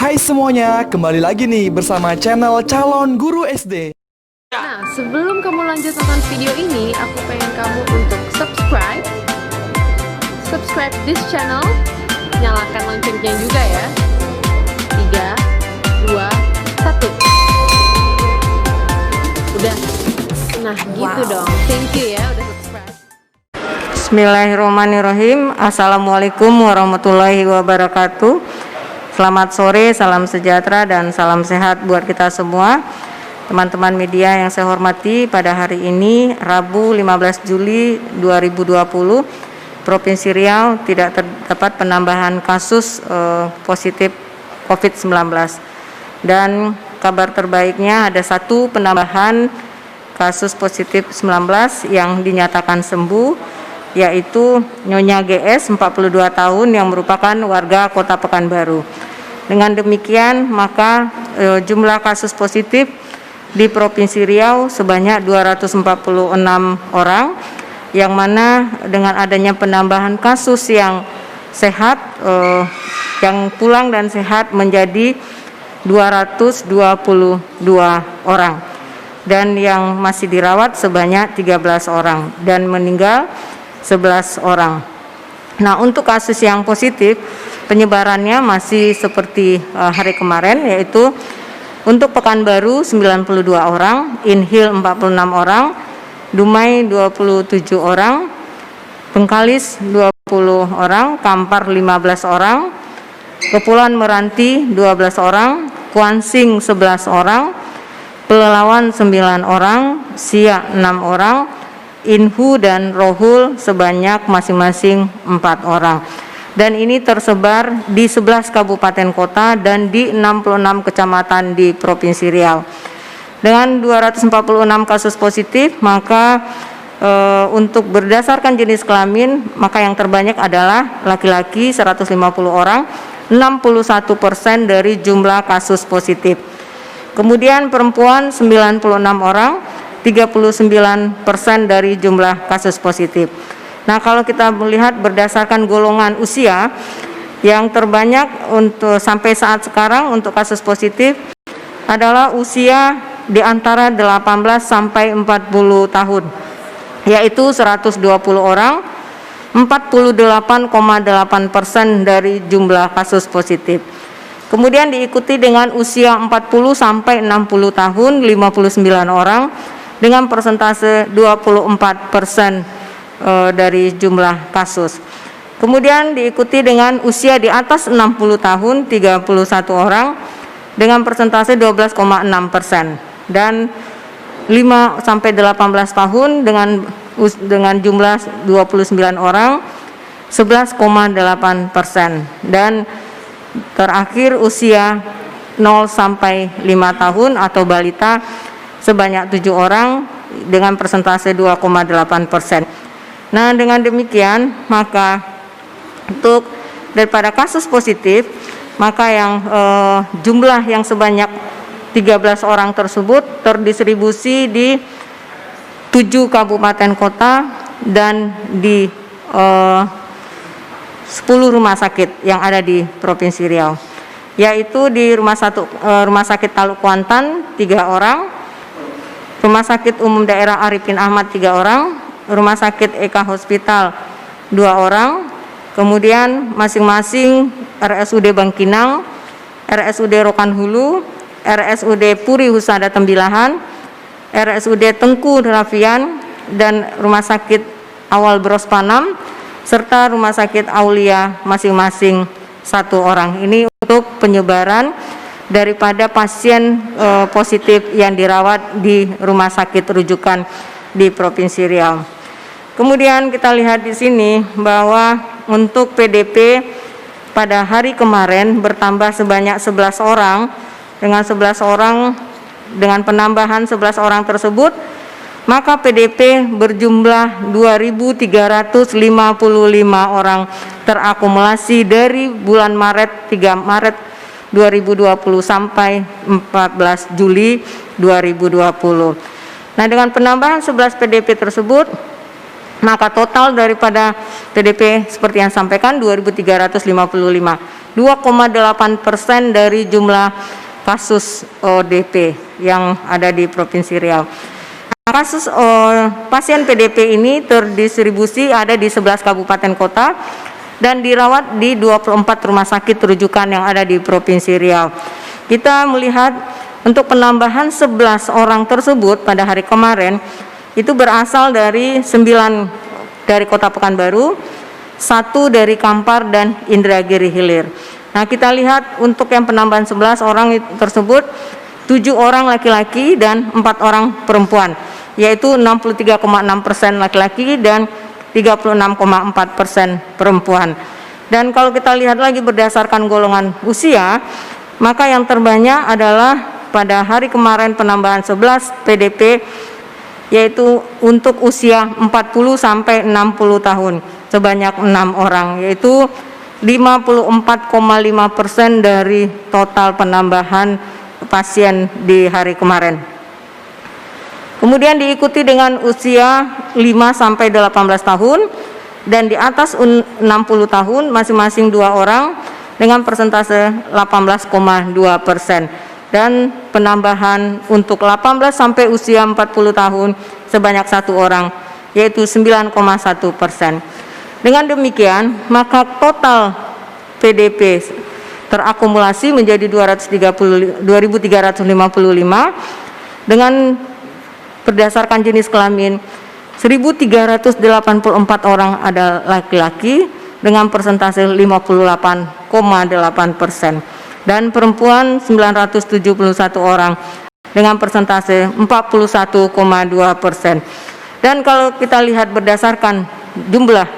Hai semuanya, kembali lagi nih bersama channel Calon Guru SD. Nah, sebelum kamu lanjut nonton video ini, aku pengen kamu untuk subscribe this channel, nyalakan loncengnya juga ya. 3, 2, 1. Udah. Nah, gitu dong. Thank you ya udah subscribe. Bismillahirrahmanirrahim. Assalamualaikum warahmatullahi wabarakatuh. Selamat sore, salam sejahtera dan salam sehat buat kita semua. Teman-teman media yang saya hormati, pada hari ini Rabu 15 Juli 2020, Provinsi Riau tidak terdapat penambahan kasus positif COVID-19. Dan kabar terbaiknya ada satu penambahan kasus positif 19 yang dinyatakan sembuh, yaitu Nyonya GS 42 tahun yang merupakan warga Kota Pekanbaru. Dengan demikian maka jumlah kasus positif di Provinsi Riau sebanyak 246 orang, yang mana dengan adanya penambahan kasus yang sehat, yang pulang dan sehat menjadi 222 orang, dan yang masih dirawat sebanyak 13 orang dan meninggal 11 orang. Nah, untuk kasus yang positif penyebarannya masih seperti hari kemarin, yaitu untuk Pekanbaru 92 orang, Inhil 46 orang, Dumai 27 orang, Bengkalis 20 orang, Kampar 15 orang, Kepulauan Meranti 12 orang, Kuansing 11 orang, Pelalawan 9 orang, Siak 6 orang, Inhu dan Rohul sebanyak masing-masing 4 orang. Dan ini tersebar di 11 kabupaten kota dan di 66 kecamatan di Provinsi Riau. Dengan 246 kasus positif, maka untuk berdasarkan jenis kelamin, maka yang terbanyak adalah laki-laki 150 orang, 61% dari jumlah kasus positif. Kemudian perempuan 96 orang, 39% dari jumlah kasus positif. Nah, kalau kita melihat berdasarkan golongan usia, yang terbanyak untuk sampai saat sekarang untuk kasus positif adalah usia di antara 18 sampai 40 tahun, yaitu 120 orang, 48,8% dari jumlah kasus positif. Kemudian diikuti dengan usia 40 sampai 60 tahun, 59 orang, dengan persentase 24% dari jumlah kasus. Kemudian diikuti dengan usia di atas 60 tahun 31 orang dengan persentase 12,6%, dan 5 sampai 18 tahun dengan jumlah 29 orang 11,8%, dan terakhir usia 0 sampai 5 tahun atau balita sebanyak 7 orang dengan persentase 2,8%. Nah, dengan demikian maka untuk daripada kasus positif, maka yang jumlah yang sebanyak 13 orang tersebut terdistribusi di 7 kabupaten kota dan di 10 rumah sakit yang ada di Provinsi Riau, yaitu di rumah sakit Taluk Kuantan 3 orang, Rumah Sakit Umum Daerah Arifin Ahmad 3 orang, Rumah Sakit Eka Hospital 2 orang, kemudian masing-masing RSUD Bangkinang, RSUD Rokan Hulu, RSUD Puri Husada Tembilahan, RSUD Tengku Rafian, dan Rumah Sakit Awal Bros Panam, serta Rumah Sakit Aulia masing-masing 1 orang. Ini untuk penyebaran daripada pasien positif yang dirawat di rumah sakit rujukan di Provinsi Riau. Kemudian kita lihat di sini bahwa untuk PDP pada hari kemarin bertambah sebanyak 11 orang. Dengan 11 orang, dengan penambahan 11 orang tersebut, maka PDP berjumlah 2.355 orang terakumulasi dari bulan Maret 3 Maret 2020 sampai 14 Juli 2020. Nah, dengan penambahan 11 PDP tersebut, maka total daripada PDP seperti yang sampaikan 2.355. 2,8% dari jumlah kasus ODP yang ada di Provinsi Riau. Kasus pasien PDP ini terdistribusi ada di 11 kabupaten kota dan dirawat di 24 rumah sakit rujukan yang ada di Provinsi Riau. Kita melihat untuk penambahan 11 orang tersebut pada hari kemarin itu berasal dari 9 dari Kota Pekanbaru, 1 dari Kampar dan Indragiri Hilir. Nah, kita lihat untuk yang penambahan 11 orang tersebut 7 orang laki-laki dan 4 orang perempuan, yaitu 63,6% laki-laki dan 36,4% perempuan. Dan kalau kita lihat lagi berdasarkan golongan usia, maka yang terbanyak adalah pada hari kemarin penambahan 11 PDP, yaitu untuk usia 40 sampai 60 tahun sebanyak 6 orang, yaitu 54,5% dari total penambahan pasien di hari kemarin. Kemudian diikuti dengan usia 5 sampai 18 tahun dan di atas 60 tahun masing-masing 2 orang dengan persentase 18,2%. Dan penambahan untuk 18 sampai usia 40 tahun sebanyak 1 orang, yaitu 9,1%. Dengan demikian, maka total PDP terakumulasi menjadi 2.355 dengan berdasarkan jenis kelamin 1.384 orang ada laki-laki dengan persentase 58,8% dan perempuan 971 orang dengan persentase 41,2%. Dan kalau kita lihat berdasarkan jumlah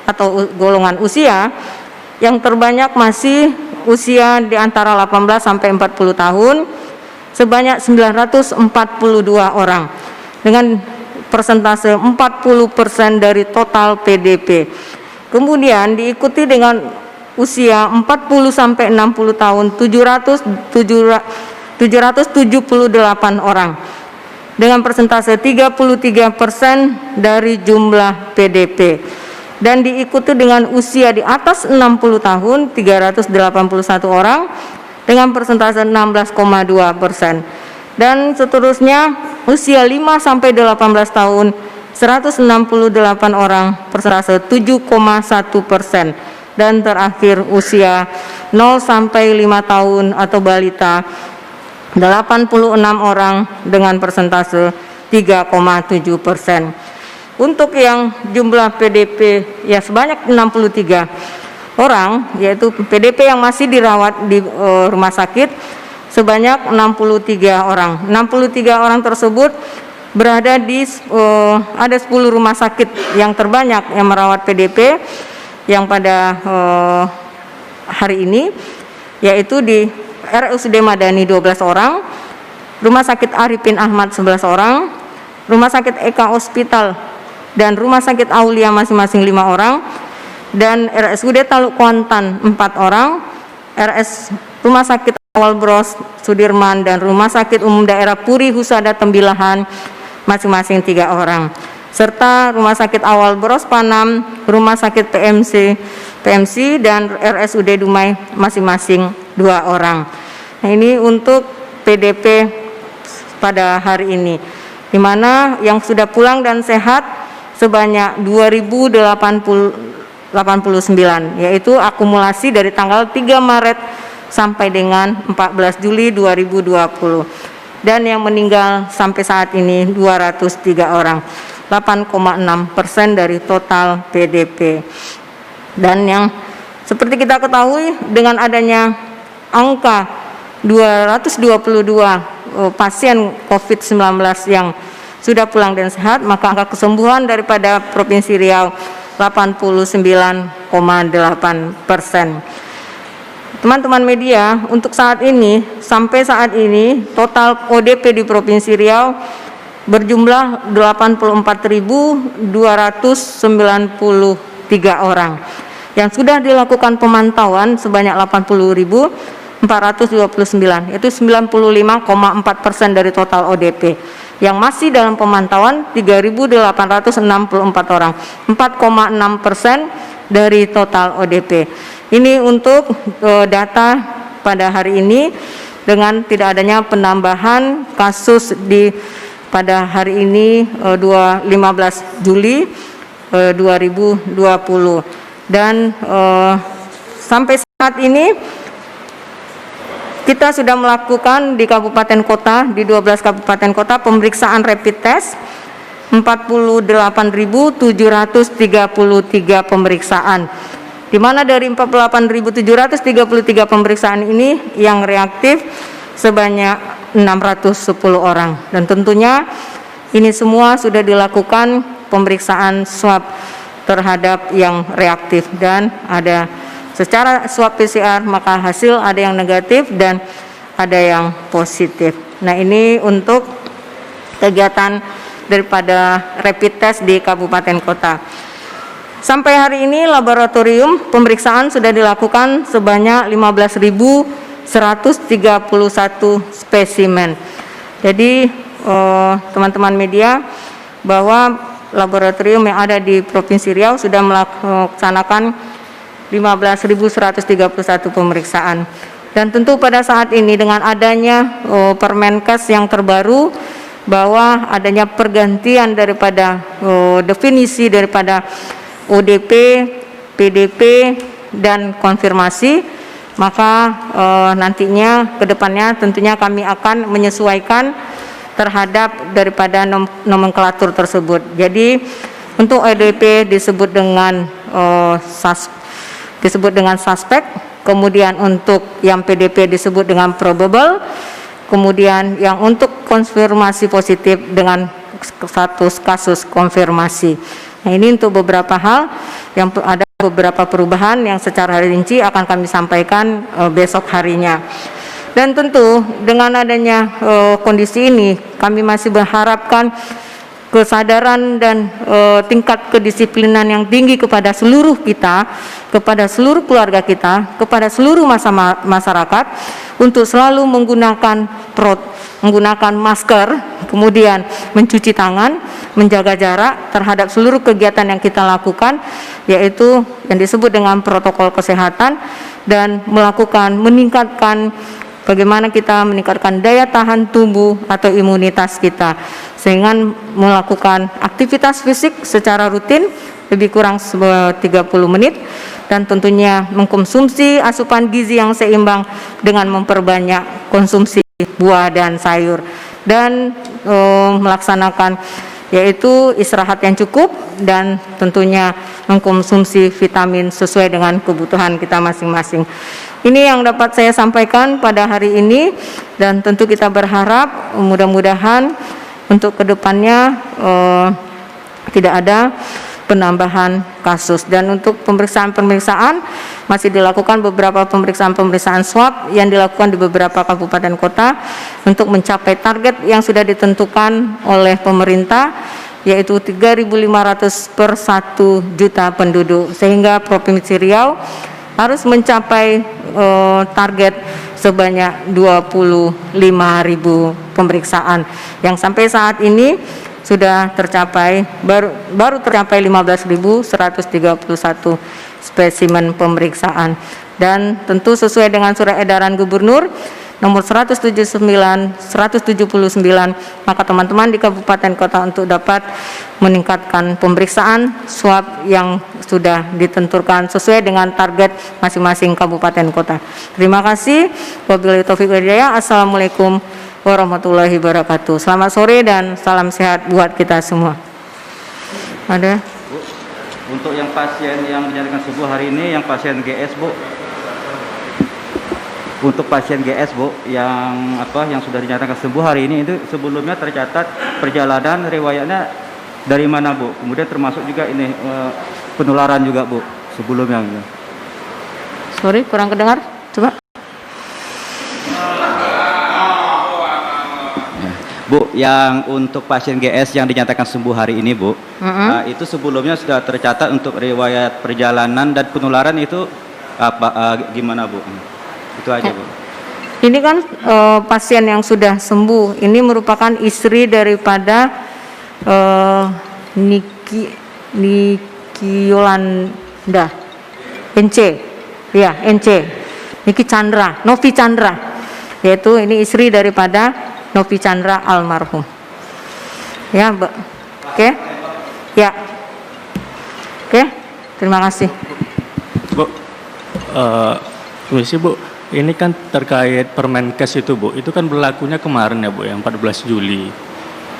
atau golongan usia, yang terbanyak masih usia di antara 18 sampai 40 tahun sebanyak 942 orang dengan persentase 40% dari total PDP. Kemudian diikuti dengan usia 40 sampai 60 tahun 778 orang dengan persentase 33% dari jumlah PDP. Dan diikuti dengan usia di atas 60 tahun 381 orang dengan persentase 16,2%. Dan seterusnya usia 5 sampai 18 tahun 168 orang persentase 7,1%. Dan terakhir usia 0 sampai 5 tahun atau balita 86 orang dengan persentase 3,7%. Untuk yang jumlah PDP ya sebanyak 63 orang, yaitu PDP yang masih dirawat di rumah sakit sebanyak 63 orang. 63 orang tersebut berada di ada 10 rumah sakit yang terbanyak yang merawat PDP yang pada hari ini, yaitu di RSUD Madani 12 orang, Rumah Sakit Arifin Ahmad 11 orang, Rumah Sakit Eka Hospital dan Rumah Sakit Aulia masing-masing 5 orang, dan RSUD Taluk Kuantan 4 orang, Rumah Sakit Awal Bros Sudirman dan Rumah Sakit Umum Daerah Puri Husada Tembilahan masing-masing 3 orang, serta Rumah Sakit Awal Bros Panam, Rumah Sakit PMC dan RSUD Dumai masing-masing 2 orang. Nah, ini untuk PDP pada hari ini, di mana yang sudah pulang dan sehat sebanyak 2.089, yaitu akumulasi dari tanggal 3 Maret sampai dengan 14 Juli 2020. Dan yang meninggal sampai saat ini 203 orang, 8,6% dari total PDP. Dan yang seperti kita ketahui, dengan adanya angka 222 pasien COVID-19 yang sudah pulang dan sehat, maka angka kesembuhan daripada Provinsi Riau 89,8%. Teman-teman media, untuk saat ini, sampai saat ini total ODP di Provinsi Riau berjumlah 84.293 orang. Yang sudah dilakukan pemantauan sebanyak 80.429, yaitu 95,4% dari total ODP. Yang masih dalam pemantauan 3.864 orang, 4,6% dari total ODP. Ini untuk data pada hari ini dengan tidak adanya penambahan kasus pada hari ini 15 Juli 2020 dan sampai saat ini kita sudah melakukan di kabupaten kota, di 12 kabupaten kota pemeriksaan rapid test 48.733 pemeriksaan, di mana dari 48.733 pemeriksaan ini yang reaktif sebanyak 610 orang, dan tentunya ini semua sudah dilakukan pemeriksaan swab terhadap yang reaktif, dan ada secara swab PCR maka hasil ada yang negatif dan ada yang positif. Nah, ini untuk kegiatan daripada rapid test di kabupaten kota. Sampai hari ini laboratorium pemeriksaan sudah dilakukan sebanyak 15.131 spesimen. Jadi teman-teman media, bahwa laboratorium yang ada di Provinsi Riau sudah melaksanakan 15.131 pemeriksaan. Dan tentu pada saat ini dengan adanya Permenkes yang terbaru, bahwa adanya pergantian daripada definisi daripada ODP, PDP, dan konfirmasi, maka nantinya ke depannya tentunya kami akan menyesuaikan terhadap daripada nomenklatur tersebut. Jadi untuk ODP disebut dengan suspek, kemudian untuk yang PDP disebut dengan probable, kemudian yang untuk konfirmasi positif dengan status kasus konfirmasi. Nah, ini untuk beberapa hal yang ada beberapa perubahan yang secara rinci akan kami sampaikan besok harinya. Dan tentu dengan adanya kondisi ini, kami masih berharapkan kesadaran dan tingkat kedisiplinan yang tinggi kepada seluruh kita, kepada seluruh keluarga kita, kepada seluruh masyarakat untuk selalu menggunakan masker, kemudian mencuci tangan, menjaga jarak terhadap seluruh kegiatan yang kita lakukan, yaitu yang disebut dengan protokol kesehatan, dan meningkatkan bagaimana kita meningkatkan daya tahan tubuh atau imunitas kita, sehingga melakukan aktivitas fisik secara rutin lebih kurang 30 menit, dan tentunya mengkonsumsi asupan gizi yang seimbang dengan memperbanyak konsumsi buah dan sayur, dan melaksanakan yaitu istirahat yang cukup, dan tentunya mengkonsumsi vitamin sesuai dengan kebutuhan kita masing-masing. Ini yang dapat saya sampaikan pada hari ini, dan tentu kita berharap mudah-mudahan untuk kedepannya tidak ada penambahan kasus. Dan untuk pemeriksaan masih dilakukan beberapa pemeriksaan swab yang dilakukan di beberapa kabupaten kota untuk mencapai target yang sudah ditentukan oleh pemerintah, yaitu 3.500 per 1 juta penduduk, sehingga Provinsi Riau harus mencapai target sebanyak 25.000 pemeriksaan, yang sampai saat ini sudah tercapai, baru tercapai 15.131 spesimen pemeriksaan. Dan tentu sesuai dengan surat edaran Gubernur nomor 179, maka teman-teman di kabupaten kota untuk dapat meningkatkan pemeriksaan swab yang sudah ditentukan sesuai dengan target masing-masing kabupaten kota. Terima kasih. Wabillahi taufiq wal hidayah. Assalamualaikum warahmatullahi wabarakatuh. Selamat sore dan salam sehat buat kita semua. Ada? Bu, untuk yang pasien yang dinyatakan sembuh hari ini, yang pasien GS, Bu. Untuk pasien GS, Bu, yang sudah dinyatakan sembuh hari ini, itu sebelumnya tercatat perjalanan riwayatnya dari mana, Bu? Kemudian termasuk juga ini penularan juga, Bu, sebelumnya. Sorry, kurang kedengar. Coba. Bu, yang untuk pasien GS yang dinyatakan sembuh hari ini, Bu, itu sebelumnya sudah tercatat untuk riwayat perjalanan dan penularan itu gimana, Bu? Itu aja, Bu. Ini kan pasien yang sudah sembuh, ini merupakan istri daripada Niki Yolanda NC. Ya, NC. Niki Chandra, Novi Chandra. Yaitu ini istri daripada Novi Chandra almarhum. Ya, oke. Ya. Oke, terima kasih. Bu, permisi Bu, ini kan terkait Permenkes itu Bu, itu kan berlakunya kemarin ya Bu, yang 14 Juli.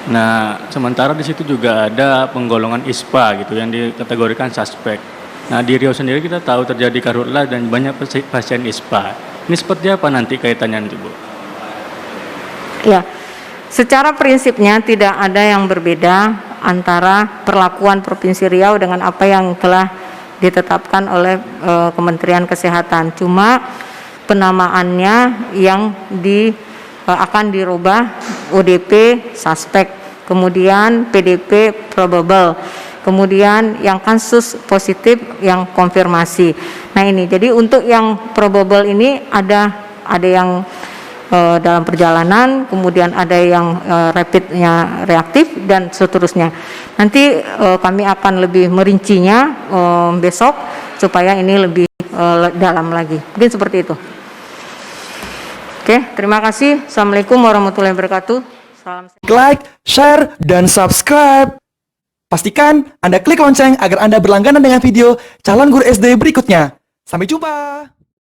Nah, sementara di situ juga ada penggolongan ISPA gitu yang dikategorikan suspek. Nah, di Riau sendiri kita tahu terjadi karhutlah dan banyak pasien ISPA. Ini seperti apa nanti kaitannya nanti Bu? Ya, secara prinsipnya tidak ada yang berbeda antara perlakuan Provinsi Riau dengan apa yang telah ditetapkan oleh Kementerian Kesehatan. Cuma penamaannya yang akan dirubah ODP suspek, kemudian PDP probable, kemudian yang kasus positif yang konfirmasi. Nah ini, jadi untuk yang probable ini ada yang dalam perjalanan, kemudian ada yang rapidnya reaktif dan seterusnya. Nanti kami akan lebih merincinya besok supaya ini lebih dalam lagi. Mungkin seperti itu. Oke, terima kasih. Assalamualaikum warahmatullahi wabarakatuh. Salam. Like, share, dan subscribe. Pastikan Anda klik lonceng agar Anda berlangganan dengan video calon guru SD berikutnya. Sampai jumpa.